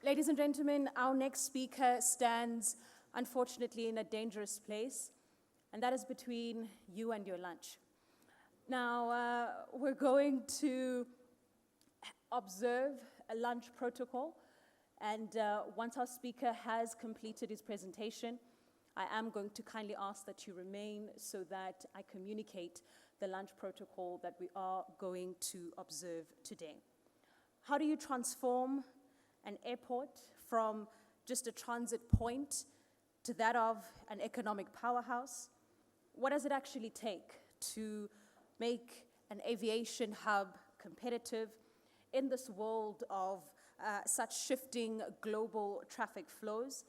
Ladies and gentlemen, our next speaker stands, unfortunately, in a dangerous place, and that is between you and your lunch. Now, we're going to observe a lunch protocol, and once our speaker has completed his presentation, I am going to kindly ask that you remain so that I communicate the lunch protocol that we are going to observe today. How do you transform an airport from just a transit point to that of an economic powerhouse? What does it actually take to make an aviation hub competitive in this world of such shifting global traffic flows?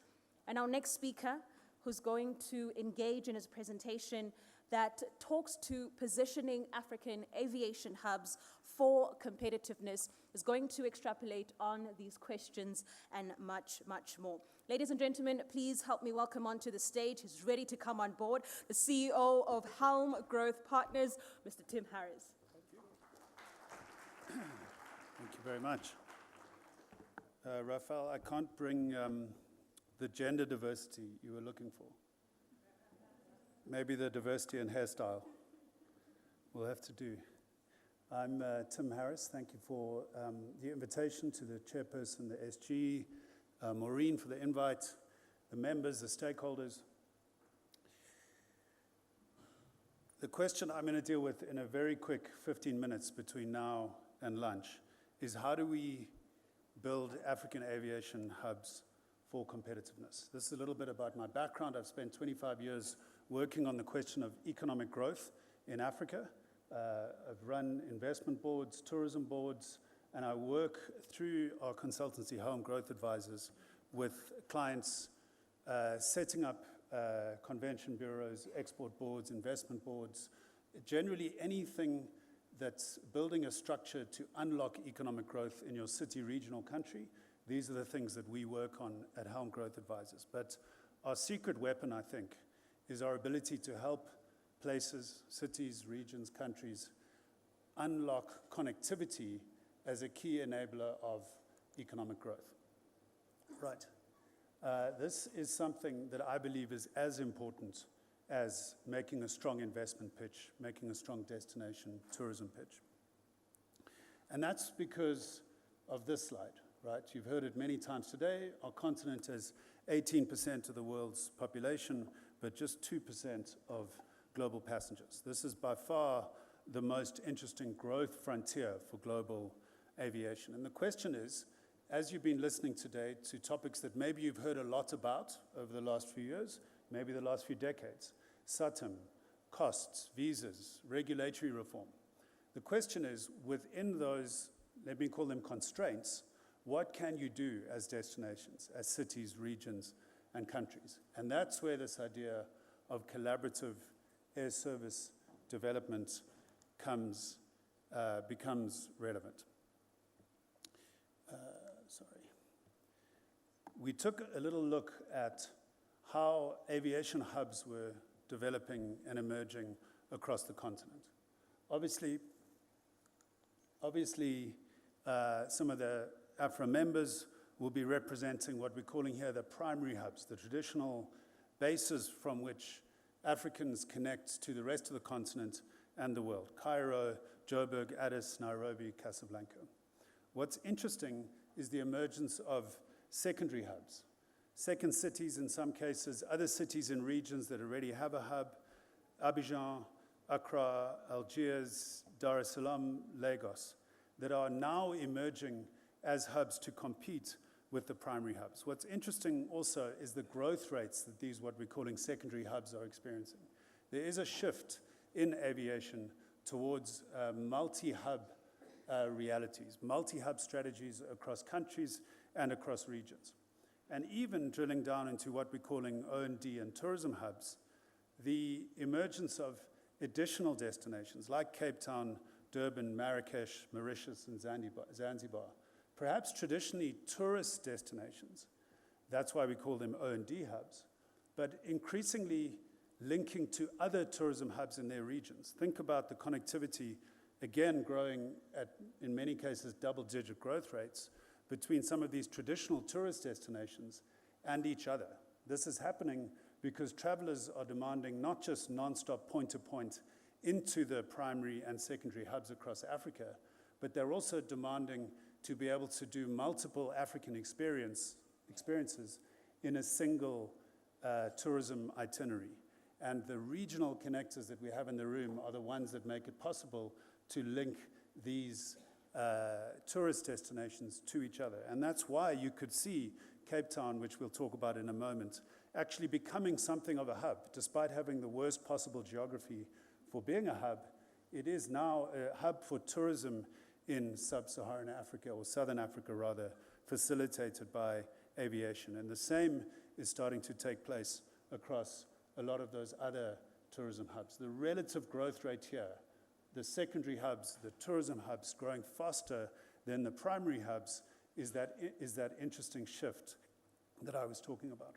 And our next speaker, who's going to engage in his presentation that talks to positioning African aviation hubs for competitiveness, is going to extrapolate on these questions and much, much more. Ladies and gentlemen, please help me welcome onto the stage, who's ready to come on board, the CEO of Helm Growth Partners, Mr. Tim Harris. Thank you. Thank you very much. Raphael, I can't bring the gender diversity you were looking for. Maybe the diversity in hairstyle. We'll have to do. I'm Tim Harris. Thank you for the invitation, to the chairperson, the SG, Maureen for the invite, the members, the stakeholders. The question I'm going to deal with in a very quick 15 minutes between now and lunch is, how do we build African aviation hubs for competitiveness? This is a little bit about my background. I've spent 25 years working on the question of economic growth in Africa. I've run investment boards, tourism boards, and I work through our consultancy, Home Growth Advisors, with clients setting up convention bureaus, export boards, investment boards, generally anything that's building a structure to unlock economic growth in your city, regional, country. These are the things that we work on at Helm Growth Advisors. But our secret weapon, I think, is our ability to help places, cities, regions, countries unlock connectivity as a key enabler of economic growth. Right. This is something that I believe is as important as making a strong investment pitch, making a strong destination tourism pitch. And that's because of this slide, right? You've heard it many times today. Our continent has 18% of the world's population, but just 2% of global passengers. This is by far the most interesting growth frontier for global aviation. And the question is, as you've been listening today to topics that maybe you've heard a lot about over the last few years, maybe the last few decades, SATM, costs, visas, regulatory reform. The question is, within those, let me call them constraints, what can you do as destinations, as cities, regions, and countries? And that's where this idea of collaborative air service development becomes relevant. We took a little look at how aviation hubs were developing and emerging across the continent. Obviously, some of the AFRA members will be representing what we're calling here the primary hubs, the traditional bases from which Africans connect to the rest of the continent and the world: Cairo, Joburg, Addis, Nairobi, Casablanca. What's interesting is the emergence of secondary hubs, second cities in some cases, other cities in regions that already have a hub: Abidjan, Accra, Algiers, Dar es Salaam, Lagos, that are now emerging as hubs to compete with the primary hubs. What's interesting also is the growth rates that these, what we're calling secondary hubs, are experiencing. There is a shift in aviation towards multi-hub realities, multi-hub strategies across countries and across regions. And even drilling down into what we're calling O&D and tourism hubs, the emergence of additional destinations like Cape Town, Durban, Marrakesh, Mauritius, and Zanzibar, perhaps traditionally tourist destinations, that's why we call them O&D hubs, but increasingly linking to other tourism hubs in their regions. Think about the connectivity, again growing at, in many cases, double-digit growth rates between some of these traditional tourist destinations and each other. This is happening because travelers are demanding not just non-stop point-to-point into the primary and secondary hubs across Africa, but they're also demanding to be able to do multiple African experiences in a single tourism itinerary. And the regional connectors that we have in the room are the ones that make it possible to link these tourist destinations to each other. And that's why you could see Cape Town, which we'll talk about in a moment, actually becoming something of a hub. Despite having the worst possible geography for being a hub, it is now a hub for tourism in sub-Saharan Africa, or Southern Africa rather, facilitated by aviation. And the same is starting to take place across a lot of those other tourism hubs. The relative growth rate here, the secondary hubs, the tourism hubs growing faster than the primary hubs, is that interesting shift that I was talking about.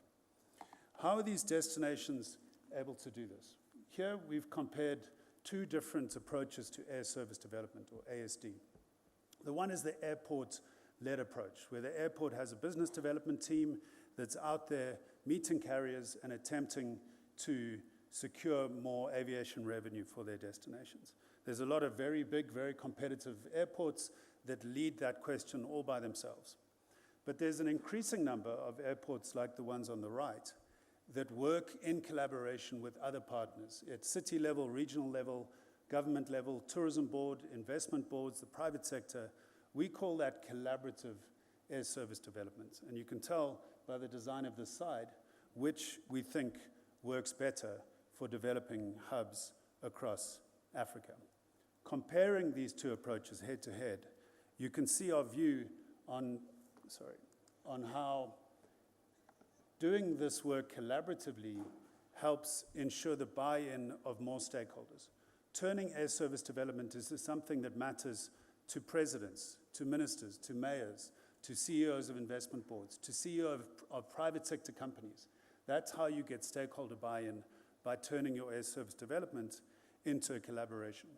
How are these destinations able to do this? Here we've compared two different approaches to air service development, or ASD. The one is the airport-led approach, where the airport has a business development team that's out there meeting carriers and attempting to secure more aviation revenue for their destinations. There's a lot of very big, very competitive airports that lead that question all by themselves. But there's an increasing number of airports like the ones on the right that work in collaboration with other partners at city level, regional level, government level, tourism board, investment boards, the private sector. We call that collaborative air service development. And you can tell by the design of this side which we think works better for developing hubs across Africa. Comparing these two approaches head to head, you can see our view on how doing this work collaboratively helps ensure the buy-in of more stakeholders. Turning air service development into something that matters to presidents, to ministers, to mayors, to CEOs of investment boards, to CEOs of private sector companies. That's how you get stakeholder buy-in, by turning your air service development into a collaboration.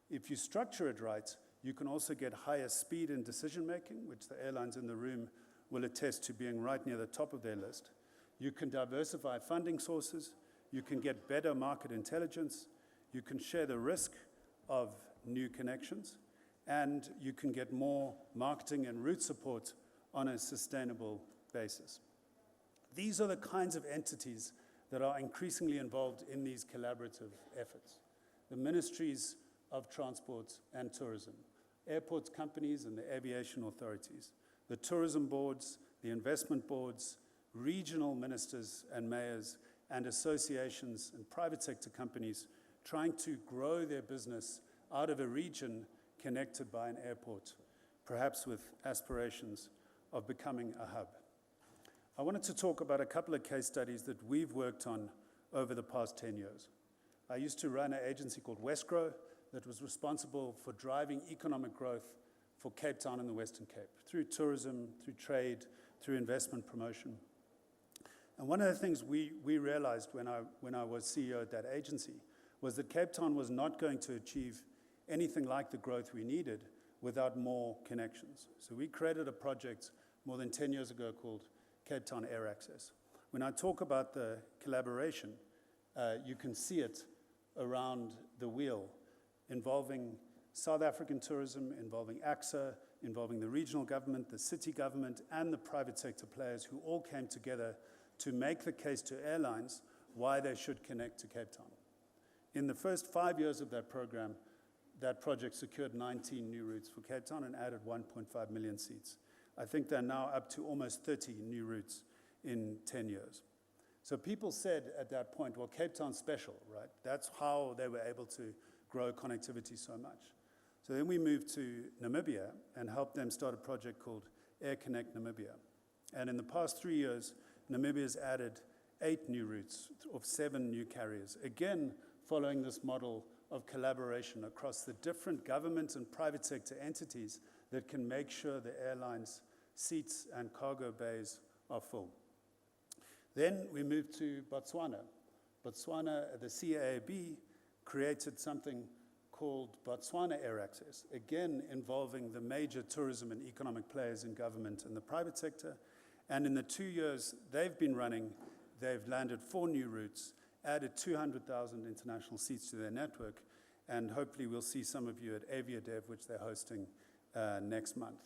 If you structure it right, you can also get higher speed in decision-making, which the airlines in the room will attest to being right near the top of their list. You can diversify funding sources. You can get better market intelligence. You can share the risk of new connections. And you can get more marketing and route support on a sustainable basis. These are the kinds of entities that are increasingly involved in these collaborative efforts. The ministries of transport and tourism, airports companies and the aviation authorities, the tourism boards, the investment boards, regional ministers and mayors, and associations and private sector companies trying to grow their business out of a region connected by an airport, perhaps with aspirations of becoming a hub. I wanted to talk about a couple of case studies that we've worked on over the past 10 years. I used to run an agency called Westgrow that was responsible for driving economic growth for Cape Town and the Western Cape, through tourism, through trade, through investment promotion. And one of the things we realized when I was CEO at that agency was that Cape Town was not going to achieve anything like the growth we needed without more connections. So we created a project more than 10 years ago called Cape Town Air Access. When I talk about the collaboration, you can see it around the wheel, involving South African tourism, involving AXA, involving the regional government, the city government, and the private sector players who all came together to make the case to airlines why they should connect to Cape Town. In the first 5 years of that program, that project secured 19 new routes for Cape Town and added 1.5 million seats. I think they're now up to almost 30 new routes in 10 years. So people said at that point, well, Cape Town's special, right? That's how they were able to grow connectivity so much. So then we moved to Namibia and helped them start a project called Air Connect Namibia. And in the past 3 years, Namibia's added 8 new routes of 7 new carriers, again, following this model of collaboration across the different government and private sector entities that can make sure the airlines' seats and cargo bays are full. Then we moved to Botswana. Botswana, the CAAB, created something called Botswana Air Access, again involving the major tourism and economic players in government and the private sector. And in the 2 years they've been running, they've landed 4 new routes, added 200,000 international seats to their network, and hopefully we'll see some of you at Aviadev, which they're hosting next month.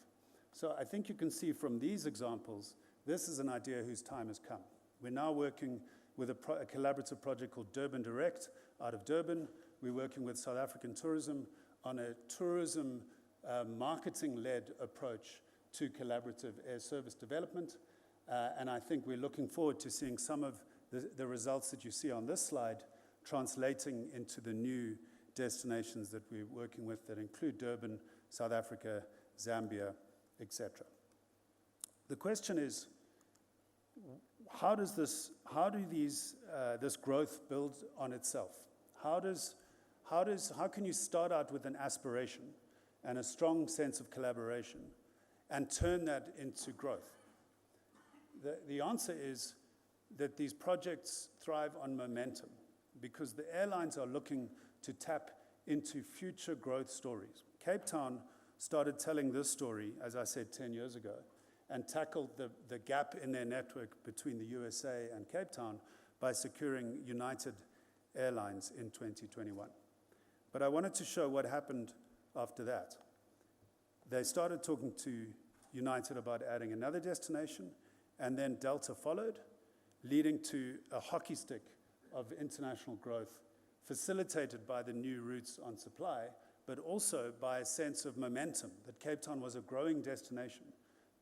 So I think you can see from these examples, this is an idea whose time has come. We're now working with a collaborative project called Durban Direct out of Durban. We're working with South African Tourism on a tourism marketing-led approach to collaborative air service development. And I think we're looking forward to seeing some of the results that you see on this slide translating into the new destinations that we're working with that include Durban, South Africa, Zambia, etc. The question is, how do this growth build on itself? How can you start out with an aspiration and a strong sense of collaboration and turn that into growth? The answer is that these projects thrive on momentum because the airlines are looking to tap into future growth stories. Cape Town started telling this story, as I said, 10 years ago, and tackled the gap in their network between the USA and Cape Town by securing United Airlines in 2021. But I wanted to show what happened after that. They started talking to United about adding another destination, and then Delta followed, leading to a hockey stick of international growth facilitated by the new routes on supply, but also by a sense of momentum, that Cape Town was a growing destination.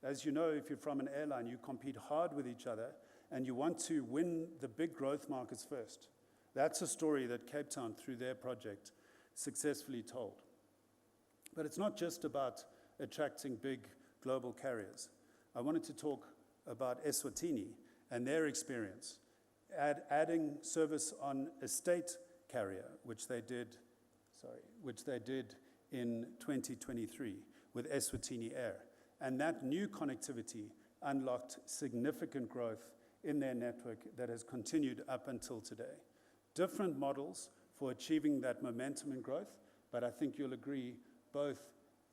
As you know, if you're from an airline, you compete hard with each other, and you want to win the big growth markets first. That's a story that Cape Town, through their project, successfully told. But it's not just about attracting big global carriers. I wanted to talk about Eswatini and their experience, adding service on a state carrier, which they did in 2023 with Eswatini Air. And that new connectivity unlocked significant growth in their network that has continued up until today. Different models for achieving that momentum and growth, but I think you'll agree, both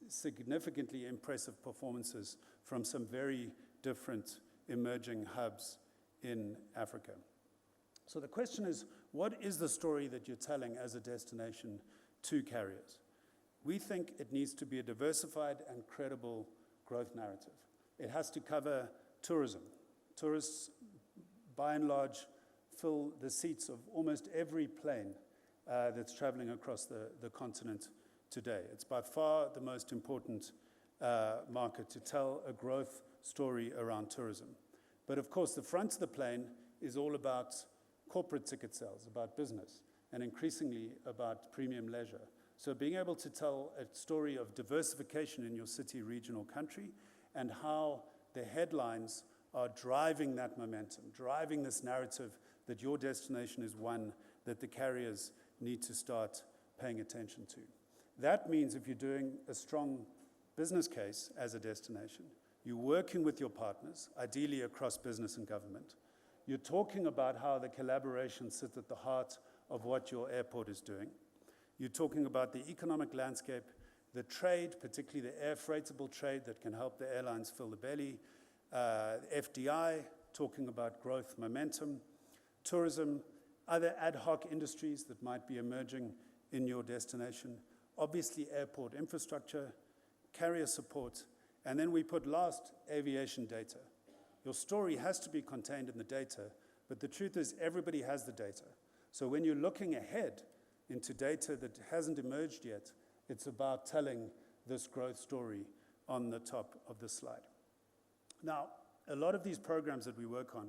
significantly impressive performances from some very different emerging hubs in Africa. So the question is, what is the story that you're telling as a destination to carriers? We think it needs to be a diversified and credible growth narrative. It has to cover tourism. Tourists, by and large, fill the seats of almost every plane that's traveling across the continent today. It's by far the most important market to tell a growth story around tourism. But of course, the front of the plane is all about corporate ticket sales, about business, and increasingly about premium leisure. So being able to tell a story of diversification in your city, region, or country, and how the headlines are driving that momentum, driving this narrative that your destination is one that the carriers need to start paying attention to. That means if you're doing a strong business case as a destination, you're working with your partners, ideally across business and government. You're talking about how the collaboration sits at the heart of what your airport is doing. You're talking about the economic landscape, the trade, particularly the air freightable trade that can help the airlines fill the belly, FDI, talking about growth momentum, tourism, other ad hoc industries that might be emerging in your destination, obviously airport infrastructure, carrier support, and then we put last, aviation data. Your story has to be contained in the data, but the truth is everybody has the data. So when you're looking ahead into data that hasn't emerged yet, it's about telling this growth story on the top of the slide. Now, a lot of these programs that we work on,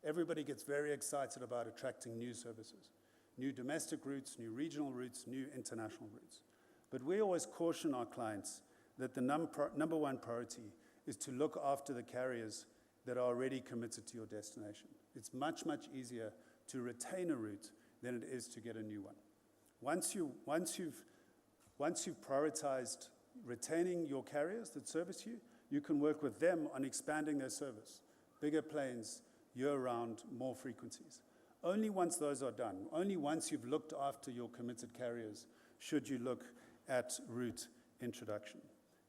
everybody gets very excited about attracting new services, new domestic routes, new regional routes, new international routes. But we always caution our clients that the number one priority is to look after the carriers that are already committed to your destination. It's much, much easier to retain a route than it is to get a new one. Once you've prioritized retaining your carriers that service you, you can work with them on expanding their service. Bigger planes, year-round, more frequencies. Only once those are done, only once you've looked after your committed carriers, should you look at route introduction.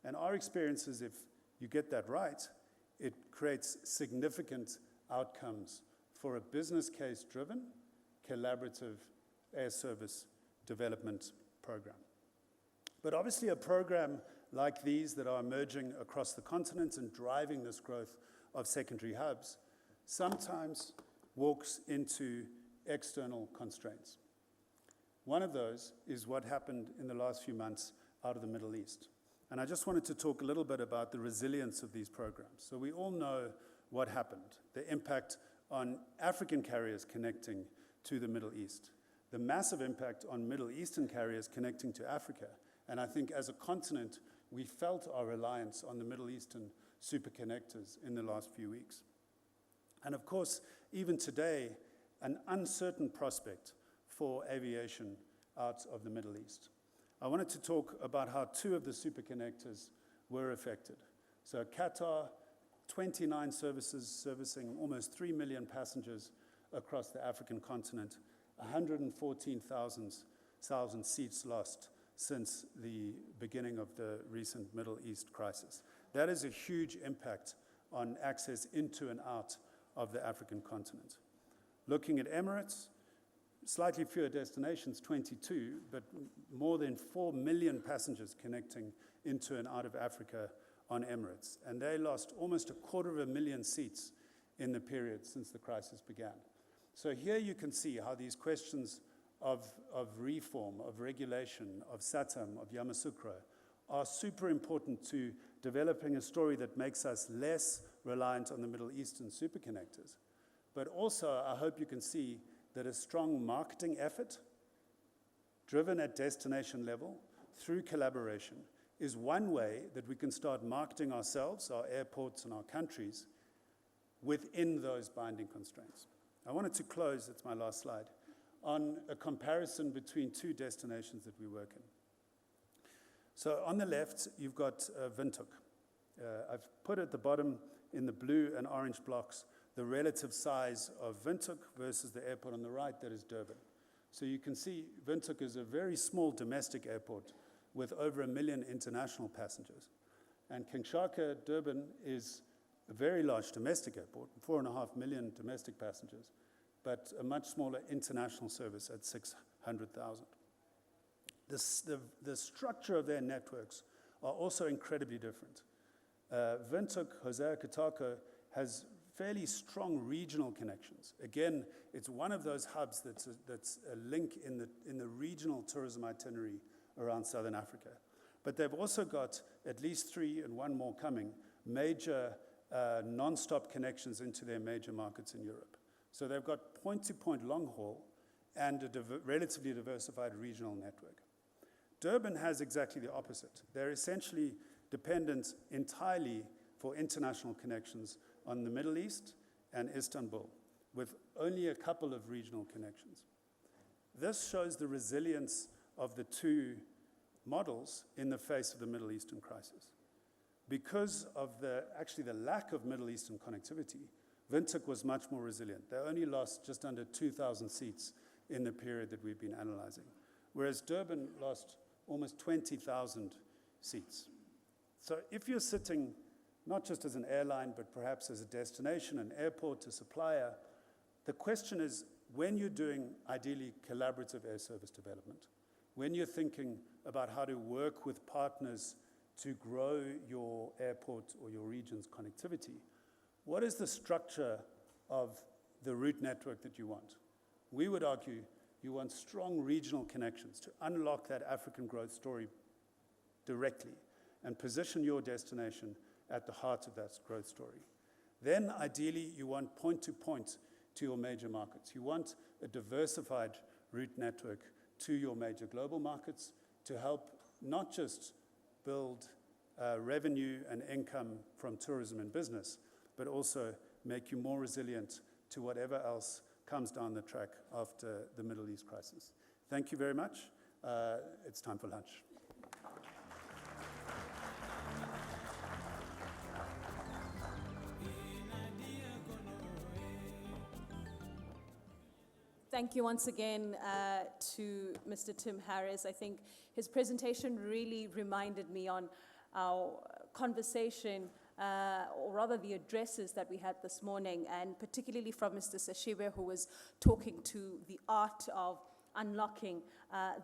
And our experience is if you get that right, it creates significant outcomes for a business case-driven, collaborative air service development program. But obviously a program like these that are emerging across the continent and driving this growth of secondary hubs sometimes walks into external constraints. One of those is what happened in the last few months out of the Middle East. And I just wanted to talk a little bit about the resilience of these programs. So we all know what happened, the impact on African carriers connecting to the Middle East, the massive impact on Middle Eastern carriers connecting to Africa. And I think as a continent, we felt our reliance on the Middle Eastern superconnectors in the last few weeks. And of course, even today, an uncertain prospect for aviation out of the Middle East. I wanted to talk about how two of the superconnectors were affected. So Qatar, 29 services servicing almost 3 million passengers across the African continent, 114,000 seats lost since the beginning of the recent Middle East crisis. That is a huge impact on access into and out of the African continent. Looking at Emirates, slightly fewer destinations, 22, but more than 4 million passengers connecting into and out of Africa on Emirates. And they lost almost 250,000 seats in the period since the crisis began. So here you can see how these questions of reform, of regulation, of SATAM, of Yamoussoukro, are super important to developing a story that makes us less reliant on the Middle Eastern superconnectors. But also, I hope you can see that a strong marketing effort, driven at destination level, through collaboration, is one way that we can start marketing ourselves, our airports and our countries, within those binding constraints. I wanted to close, it's my last slide, on a comparison between two destinations that we work in. So on the left, you've got Windhoek. I've put at the bottom in the blue and orange blocks the relative size of Windhoek versus the airport on the right, that is Durban. So you can see Windhoek is a very small domestic airport with over 1 million international passengers. And Kinshasa, Durban, is a very large domestic airport, 4.5 million domestic passengers, but a much smaller international service at 600,000. The structure of their networks are also incredibly different. Windhoek, Hosea Kitako, has fairly strong regional connections. Again, it's one of those hubs that's a link in the regional tourism itinerary around Southern Africa. But they've also got at least 3, and one more coming, major non-stop connections into their major markets in Europe. So they've got point-to-point long haul and a relatively diversified regional network. Durban has exactly the opposite. They're essentially dependent entirely for international connections on the Middle East and Istanbul, with only a couple of regional connections. This shows the resilience of the two models in the face of the Middle Eastern crisis. Because of the lack of Middle Eastern connectivity, Windhoek was much more resilient. They only lost just under 2,000 seats in the period that we've been analyzing, whereas Durban lost almost 20,000 seats. So if you're sitting not just as an airline, but perhaps as a destination, an airport, a supplier, the question is, when you're doing ideally collaborative air service development, when you're thinking about how to work with partners to grow your airport or your region's connectivity, what is the structure of the route network that you want? We would argue you want strong regional connections to unlock that African growth story directly and position your destination at the heart of that growth story. Then, ideally, you want point-to-point to your major markets. You want a diversified route network to your major global markets to help not just build revenue and income from tourism and business, but also make you more resilient to whatever else comes down the track after the Middle East crisis. Thank you very much. It's time for lunch. Thank you once again to Mr. Tim Harris. I think his presentation really reminded me on our conversation, or rather the addresses that we had this morning, and particularly from Mr. Sashiwe, who was talking to the art of unlocking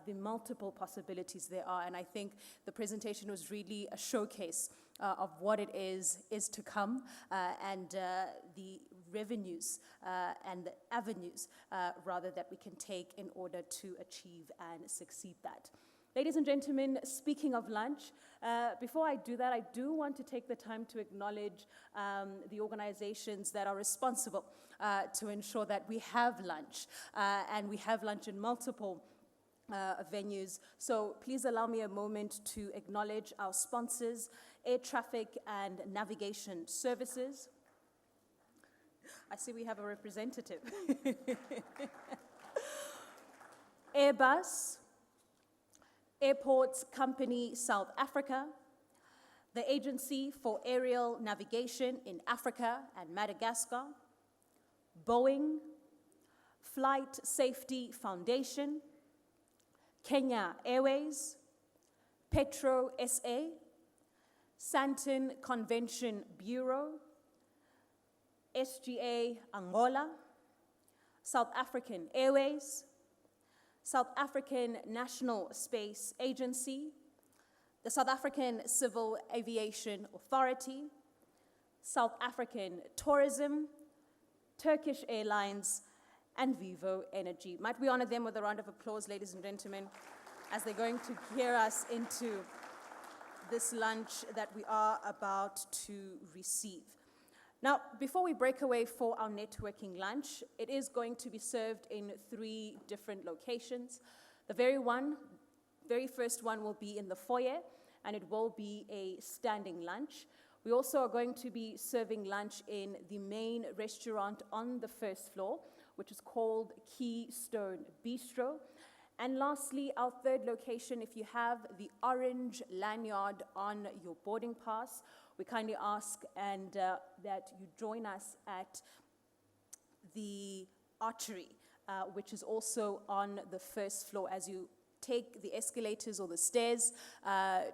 the multiple possibilities there are. And I think the presentation was really a showcase of what it is to come, and the revenues and the avenues, rather, that we can take in order to achieve and succeed that. Ladies and gentlemen, speaking of lunch, before I do that, I do want to take the time to acknowledge the organizations that are responsible to ensure that we have lunch, and we have lunch in multiple venues. So please allow me a moment to acknowledge our sponsors: Air Traffic and Navigation Services. I see we have a representative. Airbus, Airports Company South Africa, the Agency for Aerial Navigation in Africa and Madagascar, Boeing, Flight Safety Foundation, Kenya Airways, Petro SA, Santon Convention Bureau, SGA Angola, South African Airways, South African National Space Agency, the South African Civil Aviation Authority, South African Tourism, Turkish Airlines, and Vivo Energy. Might we honor them with a round of applause, ladies and gentlemen, as they're going to hear us into this lunch that we are about to receive. Now, before we break away for our networking lunch, it is going to be served in 3 different locations. The very first one will be in the foyer, and it will be a standing lunch. We also are going to be serving lunch in the main restaurant on the first floor, which is called Keystone Bistro. And lastly, our 3rd location, if you have the orange lanyard on your boarding pass, we kindly ask that you join us at the archery, which is also on the first floor. As you take the escalators or the stairs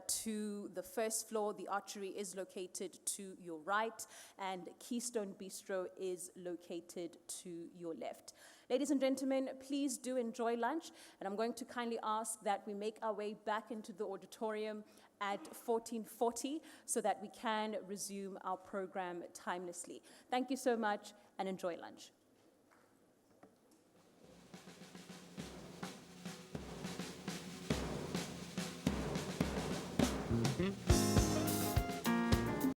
to the first floor, the archery is located to your right, and Keystone Bistro is located to your left. Ladies and gentlemen, please do enjoy lunch, and I'm going to kindly ask that we make our way back into the auditorium at 14:40 so that we can resume our program timelessly. Thank you so much, and enjoy lunch.